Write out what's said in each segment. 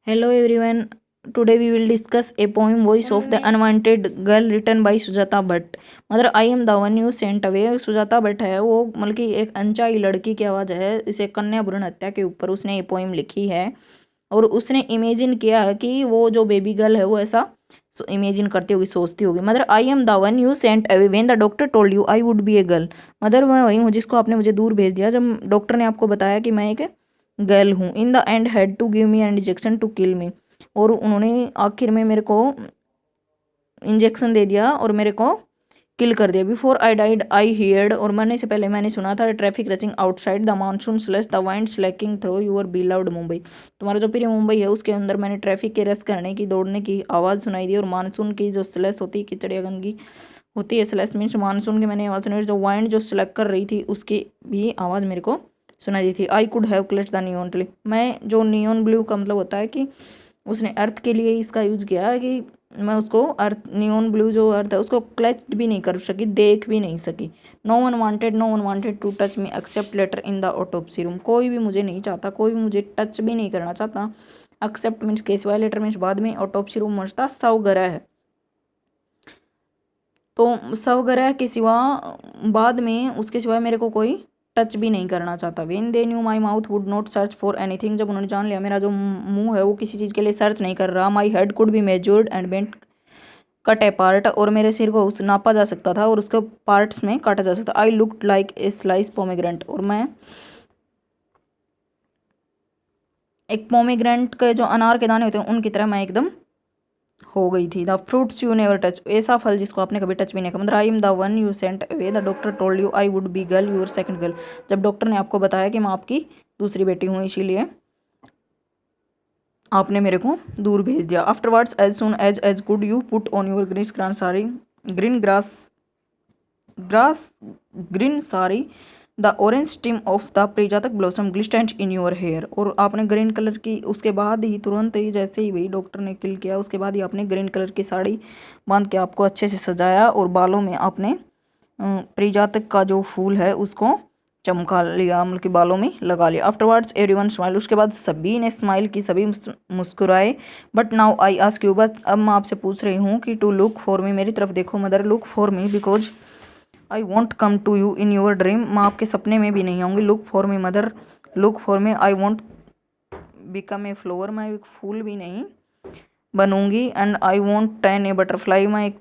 Hello everyone. Today we will discuss a poem Voice of the Unwanted Girl written by Sujata Bhatt. मतलब I am the one you sent away. Sujata Bhatt है वो, मतलब कि एक अनचाही लड़की की आवाज़ है। इसे कन्या भ्रूण हत्या के ऊपर उसने ये पोएम लिखी है और उसने इमेजिन किया है कि वो जो बेबी गर्ल है वो ऐसा इमेजिन करती होगी, सोचती होगी। Mother I am the one you sent away when the doctor told you I would B a girl. Mother मैं वही हूँ जिसको आपने मुझे दूर भेज दिया जब डॉक्टर ने आपको बताया कि मैं एक गर्ल हूँ। In the end had to give me an injection to kill me. और उन्होंने आखिर में मेरे को इंजेक्शन दे दिया और मेरे को किल कर दिया। Before I died I heard, और मरने से पहले मैंने सुना था, traffic rushing outside the monsoon slash the wind slacking through your beloved Mumbai. तुम्हारा जो प्रिय मुंबई है उसके अंदर मैंने ट्रैफिक के रस करने की, दौड़ने की आवाज़ सुनाई दी। और मानसून की जो स्लैश होती है, कीचड़िया गंदगी होती है, स्लैश मीन्स मानसून की मैंने आवाज़ सुनाई। जो वाइंड जो स्लैक कर रही थी उसकी भी आवाज़ मेरे को सुनाई दी थी। I could have clutch the neon tree. मैं जो नियॉन ब्लू का मतलब होता है कि उसने अर्थ के लिए इसका यूज़ किया है कि मैं उसको अर्थ, नियॉन ब्लू जो अर्थ है उसको क्लच भी नहीं कर सकी, देख भी नहीं सकी। No one wanted to touch me except later in the autopsy room. कोई भी मुझे नहीं चाहता, कोई भी मुझे टच भी नहीं करना चाहता। एक्सेप्ट मीन्स के सिवाय, लेटर मीन्स बाद में, ऑटोप्सी रूम मचता सवगरह है। तो सवगरह के सिवा, बाद में उसके सिवाय मेरे को कोई टच भी नहीं करना चाहता। When they knew my mouth would not search for anything. जब उन्होंने जान लिया मेरा जो मुंह है वो किसी चीज़ के लिए सर्च नहीं कर रहा। My head could be measured and bent cut A part. और मेरे सिर को उस नापा जा सकता था और उसको पार्ट्स में काटा जा सकता। I looked like a slice pomegranate. और मैं एक पोमेग्रेंट के जो अनार के दाने होते हैं उनकी तरह मैं एकदम हो गई थी। The fruits you never touch. ऐसा फल जिसको आपने कभी टच भी नहीं किया। मतलब I am the one you sent away the doctor told you I would be girl your second girl. जब डॉक्टर ने आपको बताया कि मैं आपकी दूसरी बेटी हूँ, इसीलिए आपने मेरे को दूर भेज दिया। Afterwards as soon as good you put on your green grass green sari the orange stem of the parijatak blossom glistened in your hair. और आपने ग्रीन कलर की, उसके बाद ही तुरंत ही जैसे ही भाई डॉक्टर ने किल किया उसके बाद ही आपने ग्रीन कलर की साड़ी बांध के आपको अच्छे से सजाया और बालों में आपने प्रिजातक का जो फूल है उसको चमका लिया, मतलब कि बालों में लगा लिया। Afterwards everyone smile. उसके बाद सभी ने स्माइल की, सभी मुस्कुराए। But now I ask you, but अब मैं आपसे पूछ रही हूँ कि टू लुक फॉर मी, मेरी तरफ देखो mother, look for me because I want come to you in your dream. मैं आपके सपने में भी नहीं आऊँगी। Look for me mother, look for me, I want become a flower, मैं एक फूल भी नहीं बनूंगी। And I want turn a butterfly, मैं एक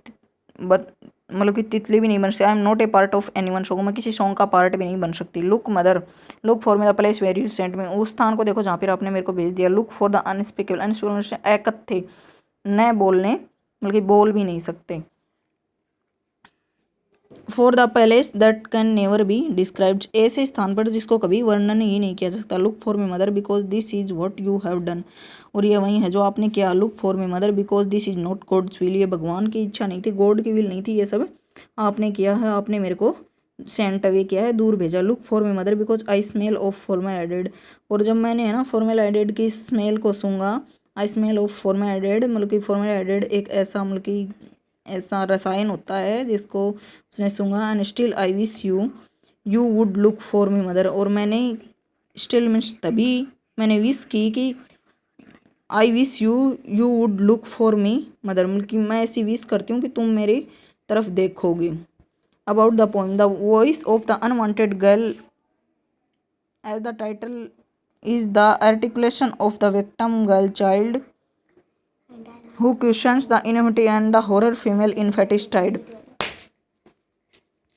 मतलब कि तितली भी नहीं बन सकती। I am not a part of any one song, मैं किसी सॉन्ग का पार्ट भी नहीं बन सकती। Look mother, look for me the place where you sent me, उस स्थान को देखो जहाँ पर आपने मेरे को भेज दिया। Look for the unspeakable, unspeakable एकत्थे, न बोलने, मतलब कि बोल भी नहीं सकते। For the palace that can never be described, ऐसे स्थान पर जिसको कभी वर्णन ही नहीं किया जा सकता। Look for me mother because this is what you have done, और ये वही है जो आपने किया। Look for me mother because this is not God's will, ये भगवान की इच्छा नहीं थी, गॉड की विल नहीं थी, ये सब आपने किया है। आपने मेरे को सेंट अवे किया है, दूर भेजा। Look for me mother because I smell of formaldehyde, और जब मैंने है ना फॉर्मेलाइडेड की स्मेल को सूंघा, आई स्मेल ऑफ फॉर्मेलाइडेड, मतलब कि फॉर्मेलाइडेड एक ऐसा, मतलब कि ऐसा रसायन होता है जिसको उसने सूंघा। And still I wish you you would look for me mother, और मैंने स्टिल मीन्स तभी मैंने विश की कि I wish you you would look for me mother, मतलब कि मैं ऐसी विश करती हूँ कि तुम मेरी तरफ देखोगे। About the poem the voice of the unwanted girl, as the title is the articulation of the victim girl child who questions the inanity and the horror female infanticide.